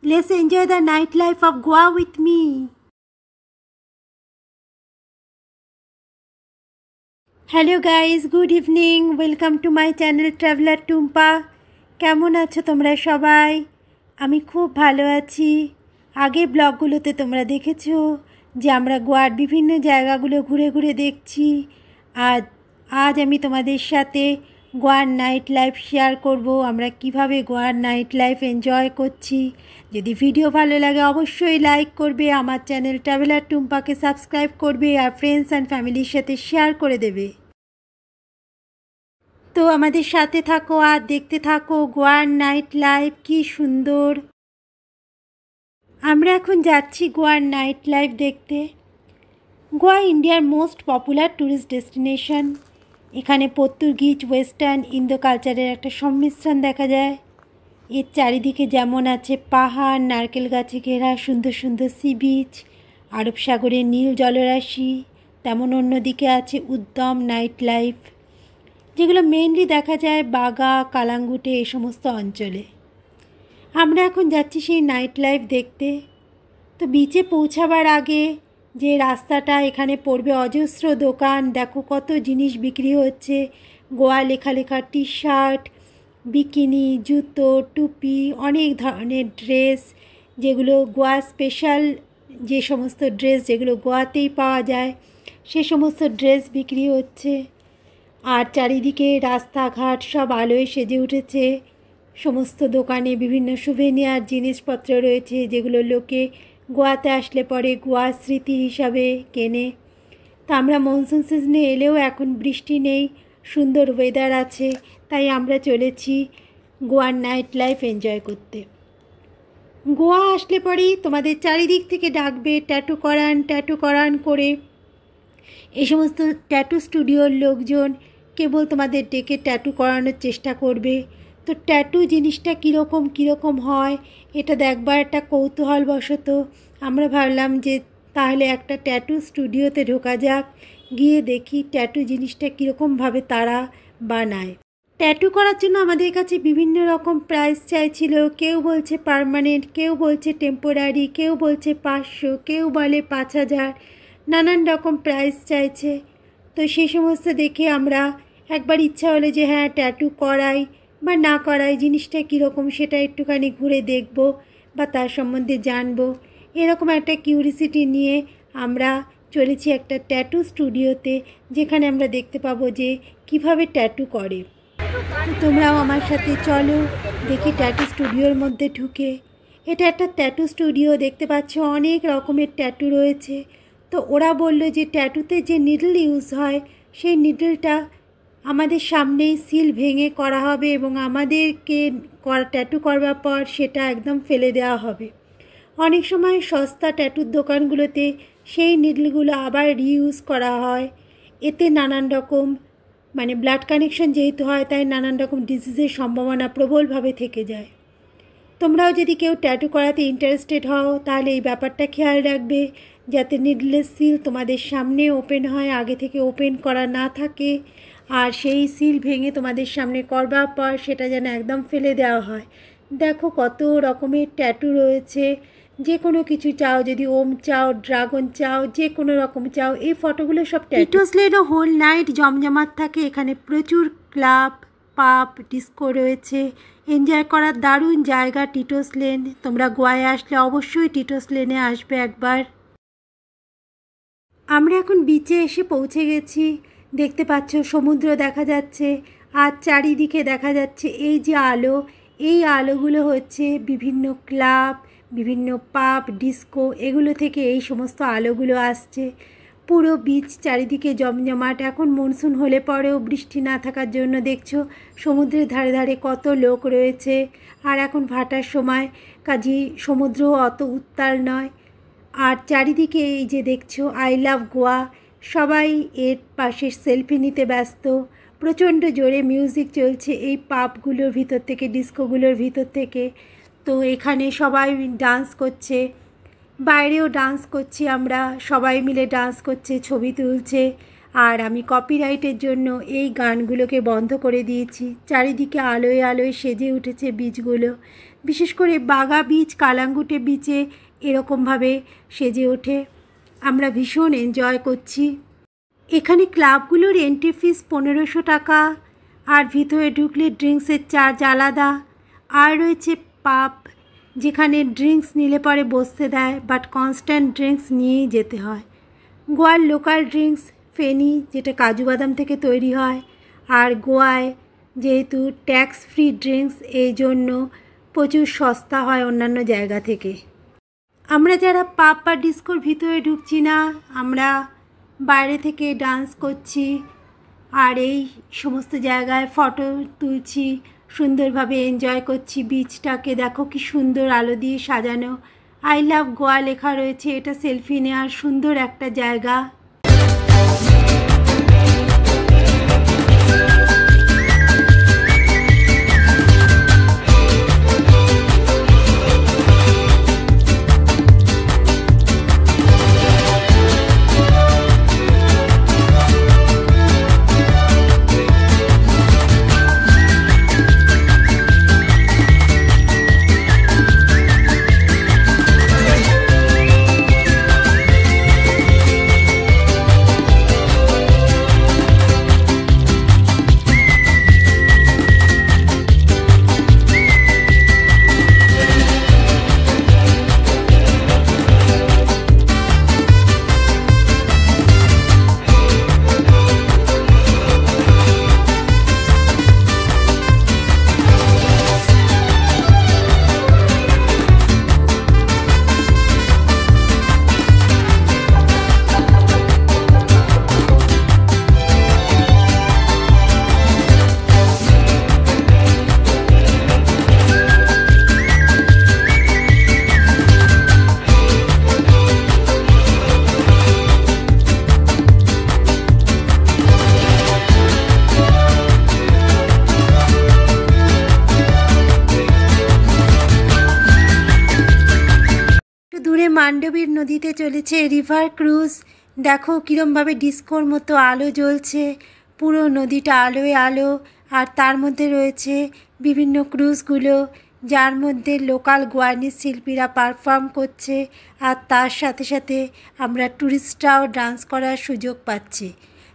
Let's enjoy the nightlife of Goa with me. Hello guys, good evening. Welcome to my channel Traveler Tumpa. কেমন আছো তোমরা সবাই? আমি খুব ভালো আছি। আগের ব্লগগুলোতে তোমরা দেখেছো যে আমরা গোয়ার বিভিন্ন জায়গাগুলো ঘুরে ঘুরে দেখছি। আজ আমি তোমাদের সাথে গোয়ার নাইট লাইফ শেয়ার করব। আমরা কিভাবে গোয়ার নাইট লাইফ এনজয় করছি। যদি ভিডিও ভালো লাগে অবশ্যই লাইক করবে, আমার চ্যানেল ট্রাভেলার টুম্পাকে সাবস্ক্রাইব করবে আর ফ্রেন্ডস অ্যান্ড ফ্যামিলির সাথে শেয়ার করে দেবে। তো আমাদের সাথে থাকো আর দেখতে থাকো গোয়ার নাইট লাইফ কি সুন্দর। আমরা এখন যাচ্ছি গোয়ার নাইট লাইফ দেখতে। গোয়া ইন্ডিয়ার মোস্ট পপুলার ট্যুরিস্ট ডেস্টিনেশন। এখানে পর্তুগিজ, ওয়েস্টার্ন, ইন্দো কালচারের একটা সংমিশ্রণ দেখা যায়। এর চারিদিকে যেমন আছে পাহাড়, নারকেল গাছে ঘেরা সুন্দর সুন্দর সি বিচ, আরব সাগরের নীল জলরাশি, তেমন অন্যদিকে আছে উদ্যম নাইট লাইফ, যেগুলো মেইনলি দেখা যায় বাগা, কালাঙ্গুটে এই সমস্ত অঞ্চলে। আমরা এখন যাচ্ছি সেই নাইট লাইফ দেখতে। তো বিচে পৌঁছাবার আগে যে রাস্তাটা, এখানে পড়বে অজস্র দোকান। দেখো কত জিনিস বিক্রি হচ্ছে। গোয়া লেখা লেখা টি শার্ট, বিকিনি, জুতো, টুপি, অনেক ধরনের ড্রেস, যেগুলো গোয়া স্পেশাল, যে সমস্ত ড্রেস যেগুলো গোয়াতেই পাওয়া যায় সে সমস্ত ড্রেস বিক্রি হচ্ছে। আর চারিদিকে রাস্তাঘাট সব আলোয় সেজে উঠেছে। সমস্ত দোকানে বিভিন্ন সুভেনিয়ার জিনিসপত্র রয়েছে, যেগুলো লোকে গোয়াতে আসলে পরে গোয়ার স্মৃতি হিসাবে কেনে। তা আমরা মনসুন সিজনে এলেও এখন বৃষ্টি নেই, সুন্দর ওয়েদার আছে, তাই আমরা চলেছি গোয়ার নাইট লাইফ এনজয় করতে। গোয়া আসলে পরেই তোমাদের চারিদিক থেকে ডাকবে ট্যাটু করান করে। এই সমস্ত ট্যাটু স্টুডিওর লোকজন কেবল তোমাদের ডেকে ট্যাটু করানোর চেষ্টা করবে। তো ট্যাটু জিনিসটা কীরকম হয় এটা দেখবার একটা কৌতূহলবশত আমরা ভাবলাম যে তাহলে একটা ট্যাটু স্টুডিওতে ঢোকা যাক, গিয়ে দেখি ট্যাটু জিনিসটা কীরকমভাবে তারা বানায়। ট্যাটু করার জন্য আমাদের কাছে বিভিন্ন রকম প্রাইস চাইছিল। কেউ বলছে পার্মানেন্ট, কেউ বলছে টেম্পোরারি, কেউ বলছে 500, কেউ বলে 5000, নানান রকম প্রাইস চাইছে। তো সেই সমস্ত দেখে আমরা একবার ইচ্ছা হলো যে হ্যাঁ ট্যাটু করাই বা না করাই, জিনিসটা কীরকম সেটা একটুখানি ঘুরে দেখব বা তার সম্বন্ধে জানবো। এরকম একটা কিউরিসিটি নিয়ে আমরা চলেছি একটা ট্যাটু স্টুডিওতে, যেখানে আমরা দেখতে পাবো যে কিভাবে ট্যাটু করে। তো তোমরাও আমার সাথে চলো দেখি ট্যাটু স্টুডিওর মধ্যে ঢুকে। এটা একটা ট্যাটু স্টুডিও, দেখতে পাচ্ছ অনেক রকমের ট্যাটু রয়েছে। তো ওরা বললো যে ট্যাটুতে যে নিডল ইউজ হয় সেই নিডলটা আমাদের সামনেই সিল ভেঙে করা হবে এবং আমাদেরকে ট্যাটু করবার পর সেটা একদম ফেলে দেওয়া হবে। অনেক সময় সস্তা ট্যাটুর দোকানগুলোতে সেই নিডলগুলো আবার রিইউজ করা হয়। এতে নানান রকম ব্লাড কানেকশন যেহেতু হয়, তাই নানান রকম ডিজিজের সম্ভাবনা প্রবলভাবে থেকে যায়। তোমরাও যদি কেউ ট্যাটু করাতে ইন্টারেস্টেড হও তাহলে এই ব্যাপারটা খেয়াল রাখবে, যাতে নিডলের সিল তোমাদের সামনে ওপেন হয়, আগে থেকে ওপেন করা না থাকে। আর সেই সিল ভেঙে তোমাদের সামনে করবার পর সেটা যেন একদম ফেলে দেওয়া হয়। দেখো কত রকমের ট্যাটু রয়েছে। যে কোনো কিছু চাও, যদি ওম চাও, ড্রাগন চাও, যে কোনো রকম চাও। এই ফটোগুলো সব টিটোস লেনও হোল নাইট জমজমাট থাকে। এখানে প্রচুর ক্লাব, পাব, ডিস্কো রয়েছে। এনজয় করার দারুণ জায়গা টিটোস লেন। তোমরা গোয়ায় আসলে অবশ্যই টিটোস লেনে আসবে একবার। আমরা এখন বিচে এসে পৌঁছে গেছি। দেখতে পাচ্ছ সমুদ্র দেখা যাচ্ছে আর চারিদিকে দেখা যাচ্ছে এই যে আলো, এই আলোগুলো হচ্ছে বিভিন্ন ক্লাব, বিভিন্ন পাব, ডিস্কো, এগুলো থেকে এই সমস্ত আলোগুলো আসছে। পুরো বিচ চারিদিকে জমজমাট। এখন মনসুন হলে পরেও বৃষ্টি না থাকার জন্য দেখছো সমুদ্রের ধারে ধারে কত লোক রয়েছে। আর এখন ভাটার সময়, কাজেই সমুদ্র অত উত্তাল নয়। আর চারিদিকে এই যে দেখছো আই লাভ গোয়া, সবাই এর পাশে সেলফি নিতে ব্যস্ত। প্রচণ্ড জোরে মিউজিক চলছে এই পাবগুলোর ভিতর থেকে, ডিস্কোগুলোর ভিতর থেকে। তো এখানে সবাই ডান্স করছে, বাইরেও ডান্স করছি আমরা, সবাই মিলে ডান্স করছে, ছবি তুলছে। আর আমি কপিরাইটের জন্য এই গানগুলোকে বন্ধ করে দিয়েছি। চারিদিকে আলোয় আলোয় সেজে উঠেছে বীচগুলো, বিশেষ করে বাগা বীচ, কালাঙ্গুটে বীচে এরকমভাবে সেজে ওঠে। আমরা ভীষণ এনজয় করছি। এখানে ক্লাবগুলোর এন্ট্রি ফিস 1500 টাকা, আর ভিতরে ঢুকলে ড্রিঙ্কসের চার্জ আলাদা। আর রয়েছে পাব, যেখানে ড্রিঙ্কস নিলে পরে বসতে দেয়, বাট কনস্ট্যান্ট ড্রিঙ্কস নিয়েই যেতে হয়। গোয়ার লোকাল ড্রিঙ্কস ফেনি, যেটা কাজু বাদাম থেকে তৈরি হয়। আর গোয়ায় যেহেতু ট্যাক্স ফ্রি ড্রিঙ্কস, এই জন্য প্রচুর সস্তা হয় অন্যান্য জায়গা থেকে। আমরা যারা পাব বা ডিস্কোর ভিতরে ঢুকছি না, আমরা বাইরে থেকে ডান্স করছি আর এই সমস্ত জায়গায় ফটো তুলছি, সুন্দরভাবে এনজয় করছি বিচটাকে। দেখো কি সুন্দর আলো দিয়ে সাজানো, আই লাভ গোয়া লেখা রয়েছে। এটা সেলফি নেওয়ার সুন্দর একটা জায়গা। দূরে মান্ডবীর নদীতে চলেছে রিভার ক্রুজ। দেখো কীরমভাবে ডিস্কোর মতো আলো জ্বলছে, পুরো নদীটা আলোয় আলো। আর তার মধ্যে রয়েছে বিভিন্ন ক্রুজগুলো, যার মধ্যে লোকাল গোয়ানিজ শিল্পীরা পারফর্ম করছে। আর তার সাথে সাথে আমরা ট্যুরিস্টরাও ডান্স করার সুযোগ পাচ্ছি।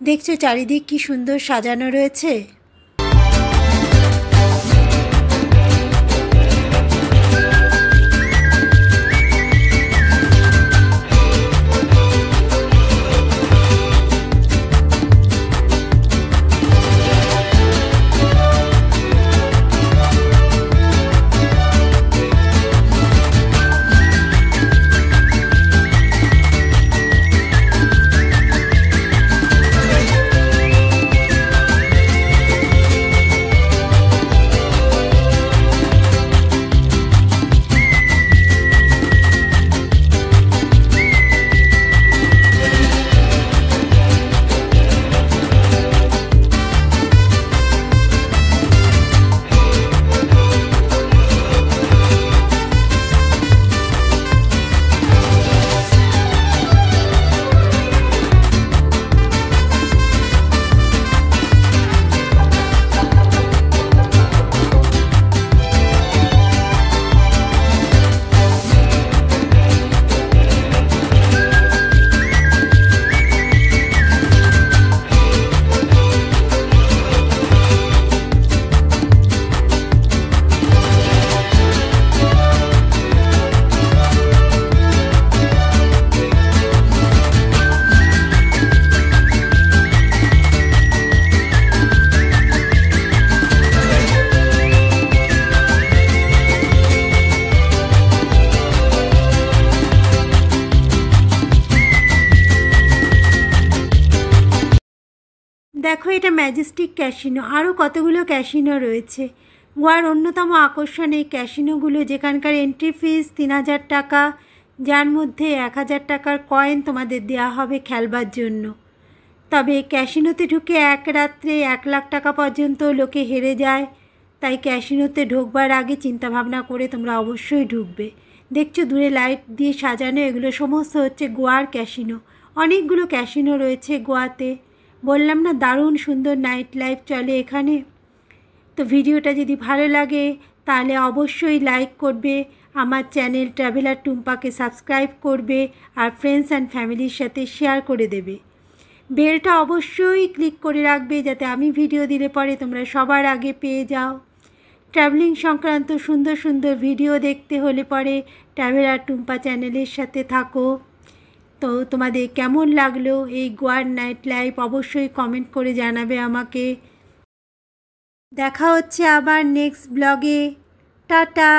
দেখছো চারিদিক কি সুন্দর সাজানো রয়েছে। দেখো এটা ম্যাজেস্টিক ক্যাসিনো, আরও কতগুলো ক্যাসিনো রয়েছে। গোয়ার অন্যতম আকর্ষণ এই ক্যাসিনোগুলো, যেখানকার এন্ট্রি ফিস 3000 টাকা, যার মধ্যে 1000 টাকার কয়েন তোমাদের দেওয়া হবে খেলবার জন্য। তবে ক্যাসিনোতে ঢুকে এক রাত্রে 1 লাখ টাকা পর্যন্ত লোকে হেরে যায়, তাই ক্যাসিনোতে ঢোকবার আগে চিন্তাভাবনা করে তোমরা অবশ্যই ঢুকবে। দেখছো দূরে লাইট দিয়ে সাজানো, এগুলো সমস্ত হচ্ছে গোয়ার ক্যাসিনো। অনেকগুলো ক্যাসিনো রয়েছে গোয়াতে। বললাম না দারুণ সুন্দর নাইট লাইফ চলে এখানে। তো ভিডিওটা যদি ভালো লাগে তাহলে অবশ্যই লাইক করবে, আমার চ্যানেল ট্রাভেলার টুম্পাকে সাবস্ক্রাইব করবে আর ফ্রেন্ডস অ্যান্ড ফ্যামিলির সাথে শেয়ার করে দেবে। বেলটা অবশ্যই ক্লিক করে রাখবে যাতে আমি ভিডিও দিলে পরে তোমরা সবার আগে পেয়ে যাও। ট্রাভেলিং সংক্রান্ত সুন্দর সুন্দর ভিডিও দেখতে হলে পরে ট্রাভেলার টুম্পা চ্যানেলের সাথে থাকো। তো তোমাদের কেমন লাগলো এই গোয়ার নাইট লাইফ অবশ্যই কমেন্ট করে জানাবে আমাকে। দেখা হচ্ছে আবার নেক্সট ব্লগে। টাটা।